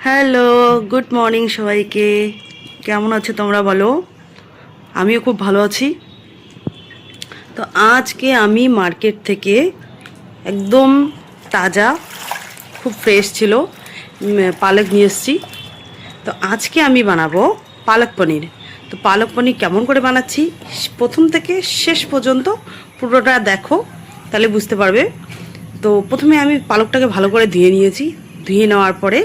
Hello, good morning সবাইকে। কেমন আছো তোমরা বলো? আমিও খুব ভালো আছি। তো আজকে আমি মার্কেট থেকে একদম তাজা, খুব ফ্রেশ ছিল পালক নিয়ে এসেছি। তো আজকে আমি বানাবো পালক পনির। তো পালক পনির কেমন করে বানাচ্ছি প্রথম থেকে শেষ পর্যন্ত পুরোটা দেখো, তাহলে বুঝতে পারবে। তো প্রথমে আমি পালকটাকে ভালো করে ধুয়ে নিয়েছি। ধুয়ে নেওয়ার পরে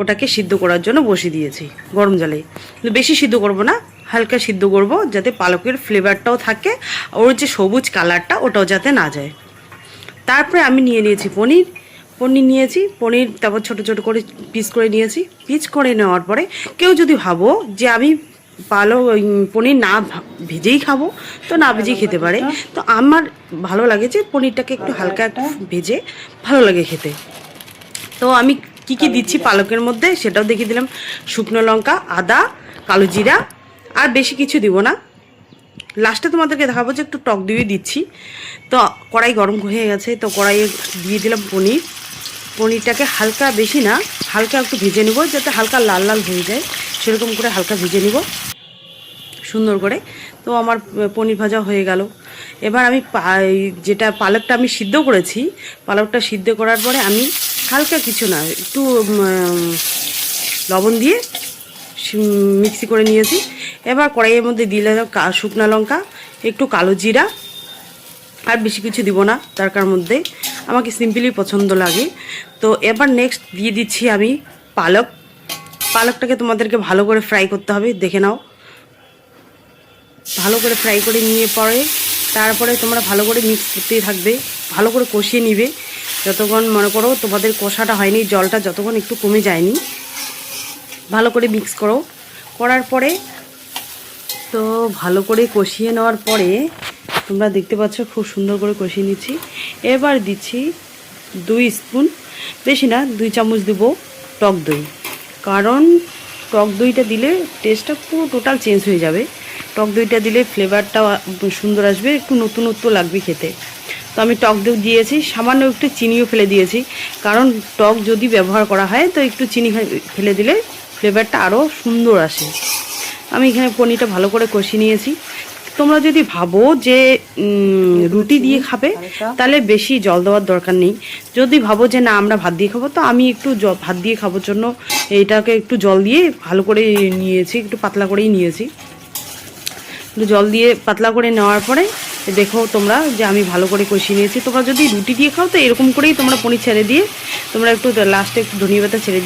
ওটাকে সিদ্ধ করার জন্য বসিয়ে দিয়েছি গরম জলে। কিন্তু বেশি সিদ্ধ করব না, হালকা সিদ্ধ করব, যাতে পালকের ফ্লেভারটাও থাকে, ওর যে সবুজ কালারটা ওটাও যাতে না যায়। তারপরে আমি নিয়ে নিয়েছি পনির। পনির তারপর ছোট ছোট করে পিস করে নিয়েছি। পিস করে নেওয়ার পরে কেউ যদি ভাবো যে আমি পনির না ভেজেই খাবো, তো না ভেজেই খেতে পারে। তো আমার ভালো লাগে যে পনিরটাকে একটু হালকা একটু ভেজে ভালো লাগে খেতে। তো আমি কি কি দিচ্ছি পালকের মধ্যে সেটাও দেখিয়ে দিলাম। শুকনো লঙ্কা, আদা, কালো জিরা, আর বেশি কিছু দিব না। লাস্টে তোমাদেরকে দেখাবো যে একটু টক দিয়ে দিচ্ছি। তো কড়াই গরম হয়ে গেছে, তো কড়াইয়ে দিয়ে দিলাম পনিরটাকে হালকা, বেশি না, হালকা একটু ভেজে নেবো, যাতে হালকা লাল লাল হয়ে যায়, সেরকম করে হালকা ভেজে নেব সুন্দর করে। তো আমার পনির ভাজা হয়ে গেল। এবার আমি যেটা পালকটা আমি সিদ্ধ করেছি, পালকটা সিদ্ধ করার পরে আমি হালকা কিছু না, একটু লবণ দিয়ে মিক্সি করে নিয়েছি। এবার কড়াইয়ের মধ্যে দিলে শুকনো লঙ্কা, একটু কালো জিরা, আর বেশি কিছু দিব না, তারকার মধ্যে আমাকে সিম্পলি পছন্দ লাগে। তো এবার নেক্সট দিয়ে দিচ্ছি আমি পালকটাকে তোমাদেরকে ভালো করে ফ্রাই করতে হবে, দেখে নাও। ভালো করে ফ্রাই করে নিয়ে পরে তারপরে তোমরা ভালো করে মিক্স করতেই থাকবে, ভালো করে কষিয়ে নিবে যতক্ষণ মনে করো তোমাদের কষাটা হয়নি, জলটা যতক্ষণ একটু কমে যায়নি, ভালো করে মিক্স করার পরে। তো ভালো করে কষিয়ে নেওয়ার পরে তোমরা দেখতে পাচ্ছ খুব সুন্দর করে কষিয়ে নিচ্ছি। এবার দিচ্ছি 2 স্পুন, বেশি না 2 চামচ দেব টক দই। কারণ টক দইটা দিলে টেস্টটা পুরো টোটাল চেঞ্জ হয়ে যাবে। টক দইটা দিলে ফ্লেভারটা সুন্দর আসবে, একটু নতুনত্ব লাগবে খেতে। তো আমি টক দই দিয়েছি, সামান্য একটু চিনিও ফেলে দিয়েছি। কারণ টক যদি ব্যবহার করা হয় তো একটু চিনি ফেলে দিলে ফ্লেভারটা আরও সুন্দর আসে। আমি এখানে পনিরটা ভালো করে কষিয়ে নিয়েছি। তোমরা যদি ভাবো যে রুটি দিয়ে খাবে, তাহলে বেশি জল দেওয়ার দরকার নেই। যদি ভাবো যে না আমরা ভাত দিয়ে খাবো, তো আমি একটু ভাত দিয়ে খাবোর জন্য এইটাকে একটু জল দিয়ে ভালো করে নিয়েছি, একটু পাতলা করেই নিয়েছি। একটু জল দিয়ে পাতলা করে নেওয়ার পরে দেখো তোমরা যে আমি ভালো করে কষিয়ে নিয়েছি। তোমরা যদি রুটি দিয়ে খাও তো এরকম করেই তোমরা পনির ছেড়ে দিয়ে তোমরা একটু লাস্টে একটু ধনিয়া পাতা ছেড়ে দিয়ে